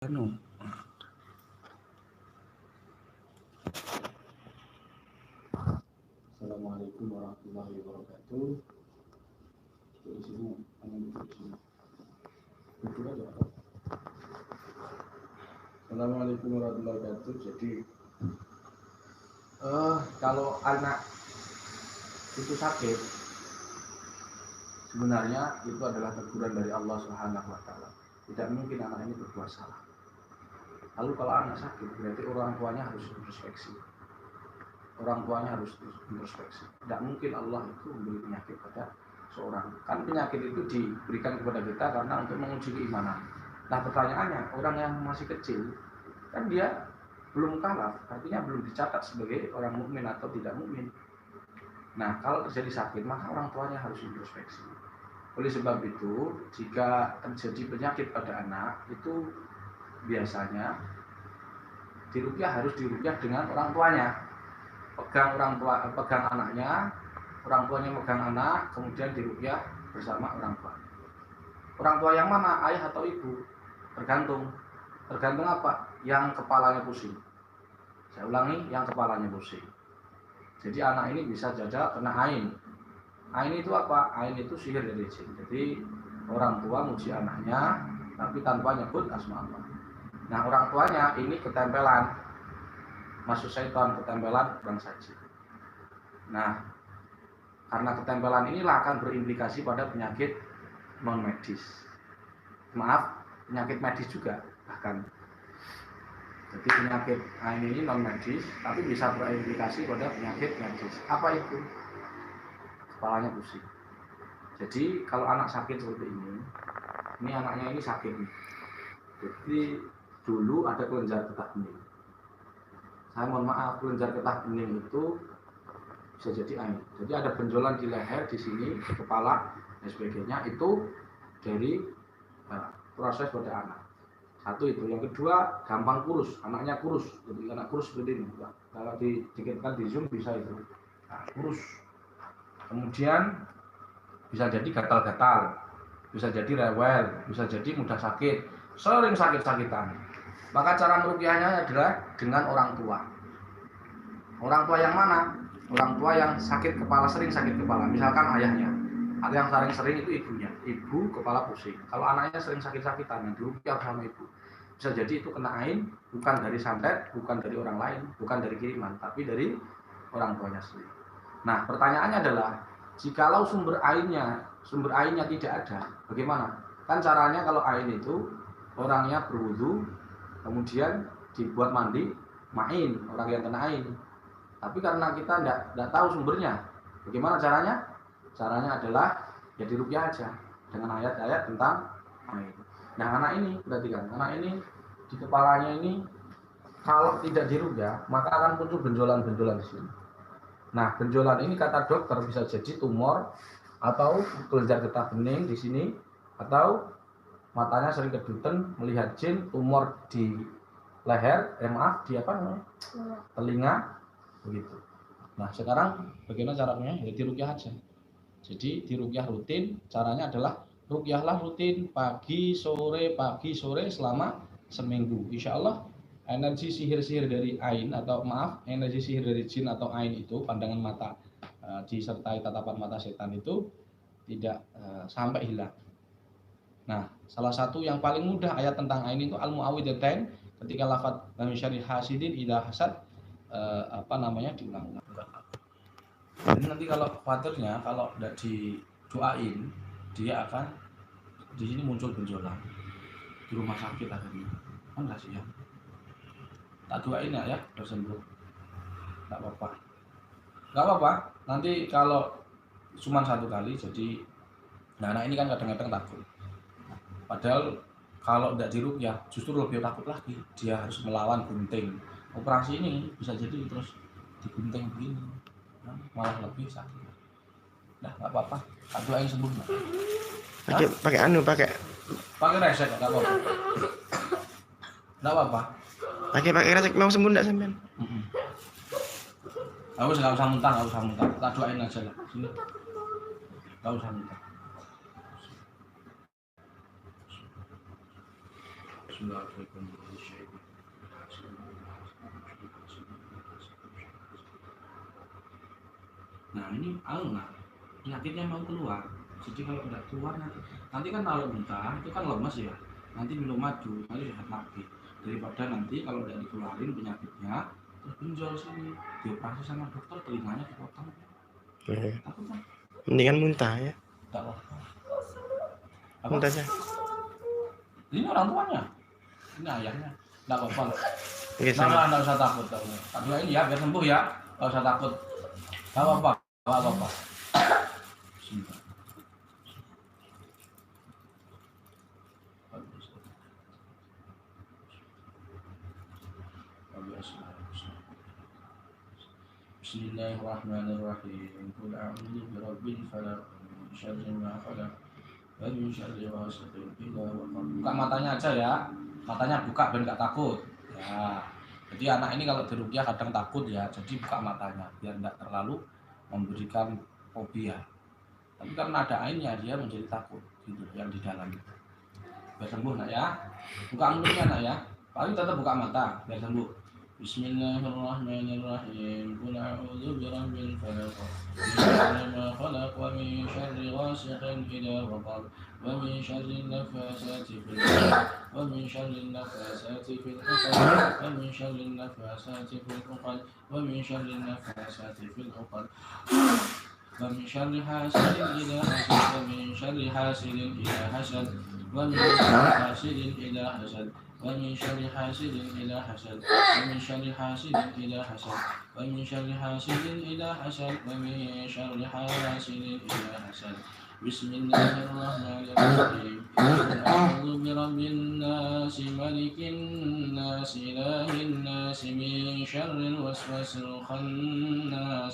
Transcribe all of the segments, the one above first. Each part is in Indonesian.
Anu. Assalamualaikum warahmatullahi wabarakatuh. Di sini Assalamualaikum warahmatullahi wabarakatuh. Jadi kalau anak itu sakit, sebenarnya itu adalah teguran dari Allah Subhanahu wa taala. Tidak mungkin anak ini berbuat salah. Lalu kalau anak sakit, berarti orang tuanya harus introspeksi. Orang tuanya harus introspeksi. Tidak mungkin Allah itu memberi penyakit pada seorang. Kan penyakit itu diberikan kepada kita karena untuk menguji keimanan. Nah pertanyaannya, orang yang masih kecil, kan dia belum kalaf, artinya belum dicatat sebagai orang mukmin atau tidak mukmin. Nah kalau terjadi sakit, maka orang tuanya harus introspeksi. Oleh sebab itu, jika terjadi penyakit pada anak, itu biasanya diruqyah harus diruqyah dengan orang tuanya. Pegang anaknya, orang tuanya megang anak, kemudian diruqyah bersama orang tua. Orang tua yang mana, ayah atau ibu? Tergantung apa? Yang kepalanya pusing. Saya ulangi, yang kepalanya pusing. Jadi anak ini bisa jadi kena ain. Ain itu apa? Ain itu sihir dari jin. Jadi orang tua muji anaknya, tapi tanpa nyebut asma Allah. Nah orang tuanya ini ketempelan, masuk syaitan, ketempelan kurang saji. Nah karena ketempelan inilah akan berimplikasi pada penyakit non medis. Maaf, penyakit medis juga bahkan. Jadi penyakit ini non medis, tapi bisa berimplikasi pada penyakit medis. Apa itu? Kepalanya pusing. Jadi kalau anak sakit seperti ini anaknya ini sakit. Jadi dulu ada kelenjar getah bening. Saya mohon maaf, kelenjar getah bening itu bisa jadi ain. Jadi ada benjolan di leher, di sini, di kepala, dan sebagainya. Itu dari proses pada anak. Satu itu. Yang kedua, gampang kurus. Anaknya kurus. Jadi anak kurus seperti ini. Kalau didikitkan di zoom bisa itu. Nah, kurus. Kemudian bisa jadi gatal-gatal, bisa jadi rewel, bisa jadi mudah sakit, sering sakit-sakitan. Maka cara meruqyahnya adalah dengan orang tua. Orang tua yang mana? Orang tua yang sakit kepala, sering sakit kepala. Misalkan ayahnya. Atau yang sering itu ibunya. Ibu kepala pusing. Kalau anaknya sering sakit-sakitan, yang diruqyah sama ibu. Bisa jadi itu kena ain, bukan dari santet, bukan dari orang lain, bukan dari kiriman, tapi dari orang tuanya sendiri. Nah, pertanyaannya adalah, jikalau sumber ainnya tidak ada, bagaimana? Kan caranya kalau ain itu orangnya berwudu, kemudian dibuat mandi, main orang yang kena ain. Tapi karena kita tidak tahu sumbernya, bagaimana caranya? Caranya adalah ya diruqyah aja dengan ayat-ayat tentang ain. Nah anak ini perhatikan, anak ini di kepalanya ini kalau tidak diruqyah maka akan muncul benjolan-benjolan di sini. Nah benjolan ini kata dokter bisa jadi tumor atau kelenjar getah bening di sini, atau matanya sering kedutan melihat jin, tumor di leher, di apa namanya? Telinga, begitu. Nah sekarang bagaimana caranya? Ya diruqyah aja. Jadi diruqyah rutin, caranya adalah ruqyahlah rutin pagi sore selama seminggu. Insya Allah energi sihir-sihir dari ain energi sihir dari jin atau ain itu, pandangan mata disertai tatapan mata setan itu tidak sampai hilang. Nah, salah satu yang paling mudah ayat tentang ain itu al-mu'awwidhatain, ketika lafaz min syarri hasidin idza hasad diulang-ulang. Jadi nanti kalau khawatirnya kalau tidak didoain, dia akan di sini muncul benjolan di rumah sakit akhirnya. Kan kasihan. Tak doain ya, bersembuh. Enggak apa-apa. Nanti kalau cuma satu kali, jadi anak ini kan kadang-kadang takut. Padahal kalau tidak diruqyah justru lebih takut lagi. Dia harus melawan gunting. Operasi ini bisa jadi terus digunting begini, malah lebih sakit. Nah, nggak apa-apa. Tak doain sembuh. Pakai resek nggak apa-apa. Nggak apa-apa. Pakai resek mau sembuh enggak sampean? Nggak usah muntah. Tak doain aja lah. Sini. Nggak usah muntah. Nah ini penyakitnya mau keluar. Jadi kalau udah keluar nanti kan kalau muntah itu kan lemes ya. Nanti minum madu, nanti sehat lagi. Daripada nanti kalau udah dikeluarin penyakitnya terus benjol sini, dioperasi sama dokter telinganya dipotong. Takut kan? Mendingan muntah ya. Tak apa. Muntah aja. Ini orang tuanya, ini ayahnya. Tidak apa-apa. Oke, sama. Nggak usah takut. Tak ini ya, biar sembuh ya. Nggak usah takut. Nggak apa-apa. Nggak apa-apa. Bismillahirrahmanirrahim. Qul a'udzu birabbil falaq min syarri ma khalaq wa min syarri ghasiqin idza waqab. Buka matanya aja ya. Matanya buka biar enggak takut. Ya. Jadi anak ini kalau diruqyah kadang takut ya. Jadi buka matanya biar enggak terlalu memberikan fobia. Tapi karena ada ainnya dia menjadi takut gitu yang di dalam. Biar sembuh nak ya. Buka mulutnya nak ya. Paling tetap buka mata biar sembuh. Bismillahirrahmanirrahim. Qul a'udzu birabbil falaq min syarri ma khalaq wa min syarri ghasiqin idza waqab wa min syarri nafasati fil 'uqad wa min syarri nafasati fil 'uqad wa min syarri nafasati fil 'uqad wa min syarri nafasati fil 'uqad wa min syarri hasidin idza hasad wa min syarri hasidin idza hasad wa min syarri hasidin idza hasad ومن شر حاسد إذا حسد ومن شر حاسد إذا حسد ومن شر حاسد إذا حسد ومن شر حاسد إذا حسد بسم الله الرحمن الرحيم أعوذ برب الناس ملك الناس إله الناس من شر الوسواس الخناس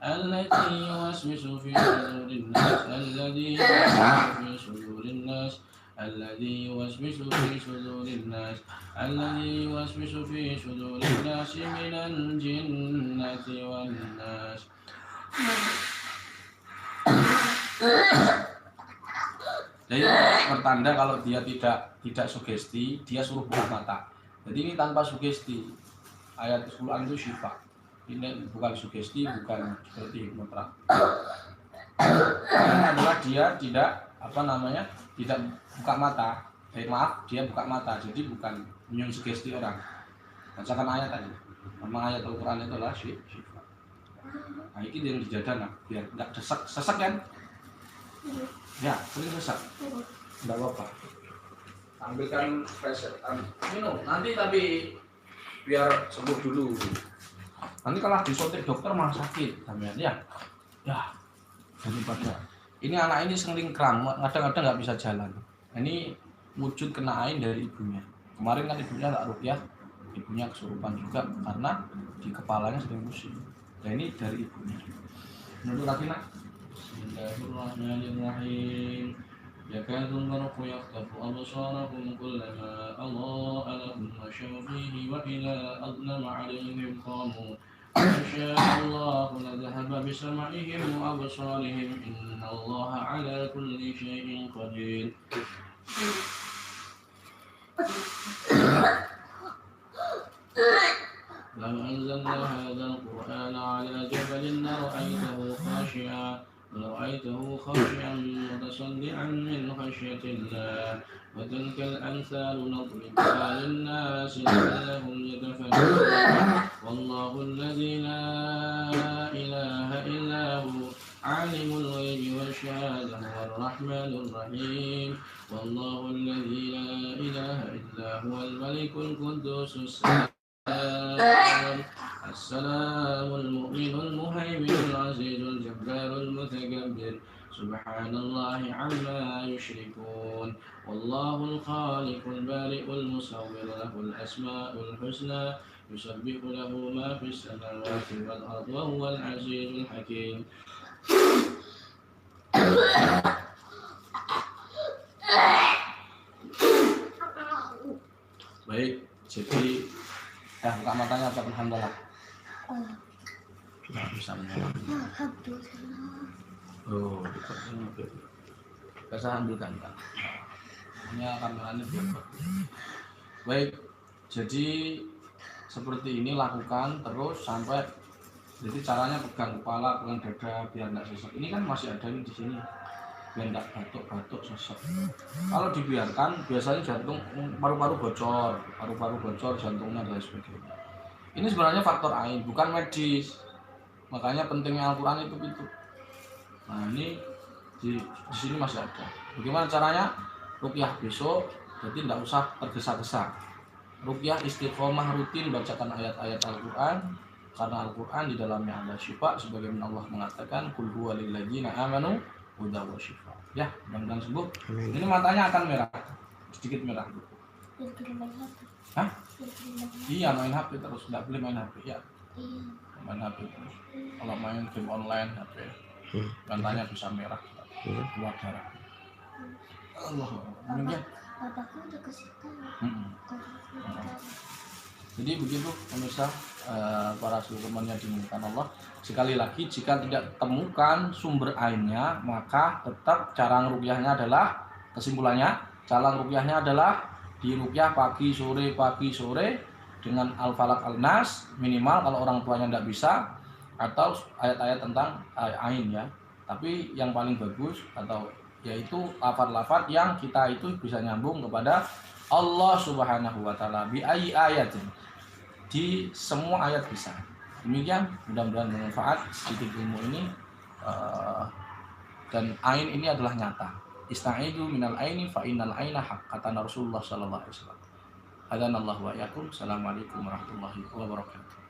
التي يوسوس في صدور الناس الذي يوسوس في صدور الناس من الجنة والناس. Jadi pertanda kalau dia tidak sugesti, dia suruh buka mata. Jadi ini tanpa sugesti. Ayat Al-Quran itu syifa. Ini bukan sugesti, bukan seperti hipnoterapi. Yang adalah dia tidak tidak buka mata. Dia buka mata, jadi bukan menyugesti orang. Bacakan ayat tadi. Memang ayat Al-Quran itu adalah syifa. Nah ini yang dijadan biar nggak sesak kan? Ya, sering sesak. Nggak apa-apa. Ambilkan pressure, minum. Nanti tapi biar sembuh dulu. Nanti kalau disuntik dokter malah sakit, sampean ya. Ya, daripada ini anak ini sering kram, kadang-kadang nggak bisa jalan. Ini wujud kena ain dari ibunya. Kemarin kan ibunya tak ruqyah, ibunya kesurupan juga karena di kepalanya sering pusing. Dan ini dari ibunya. Menurut lagi nak. Bismillahirrahmanirrahim. Yakadul barqu yakhtafu absarahum kullama adha'a lahum mashaw fihi wa idza adlama 'alayhim qamu. إن شاء الله لذهب بسمعهم وأبصارهم إن الله على كل شيء قدير. لو أنزلنا هذا القرآن على جبل لرأيته خاشعا متصدعا من خشية الله وتلك الأمثال نضربها للناس لعلهم يتفكرون والله الذي لا إله إلا هو عالم الغيب والشهادة هو الرحمن الرحيم والله الذي لا إله إلا هو الملك القدوس السلام المؤمن المهيمن العزيز الجبار المتكبر سبحان الله عما يشركون والله الخالق البارئ المصور له الأسماء الحسنى يسبح له ما في السماوات والأرض وهو العزيز الحكيم. Baik, jadi buka matanya apa alhamdulillah. Nah, bisa menyala. Oh, bisa ambilkan Pak. Ini kameranya biar Baik, jadi seperti ini lakukan terus sampai, jadi caranya pegang kepala, pegang dada biar nggak sesek. Ini kan masih ada ini di sini, biar nggak batuk-batuk sesek. Kalau dibiarkan biasanya jantung, paru-paru bocor, jantungnya dan sebagainya. Ini sebenarnya faktor ain, bukan medis. Makanya pentingnya Al-Quran itu gitu. Nah ini di sini masih ada. Bagaimana caranya? Ruqyah besok, jadi tidak usah tergesa-gesa. Ruqyah istiqomah rutin bacakan ayat-ayat Al-Quran, karena Al-Quran di dalamnya ada syifa, sebagaimana Allah mengatakan qul huwa lil ladzina amanu hudan wa syifa. Ya, mudah-mudahan sembuh. Amin. Ini matanya akan merah, sedikit merah. Hah? Iya, main HP terus, nggak boleh main HP ya. Main HP terus. Kalau main game online HP, matanya bisa merah, keluar darah. Allah, mungkin. Bapakku udah kasih tahu. Jadi begitu pemirsa, para temannya dimuliakan Allah. Sekali lagi, jika tidak temukan sumber ainnya, maka tetap cara ruqyahnya adalah, kesimpulannya, cara ruqyahnya adalah diruqyah pagi sore dengan Al-Falaq Al-Nas minimal kalau orang tuanya tidak bisa, atau ayat-ayat tentang ain ya. Tapi yang paling bagus atau yaitu lafaz-lafaz yang kita itu bisa nyambung kepada Allah Subhanahu wa taala bi ayatin. Di semua ayat bisa. Demikian, mudah-mudahan bermanfaat sedikit ilmu ini, dan ain ini adalah nyata. Ista'idu minal aini fa innal aina haq, kata Rasulullah sallallahu alaihi wasallam. Hadanallahu wa iyyakum. Assalamualaikum warahmatullahi wabarakatuh.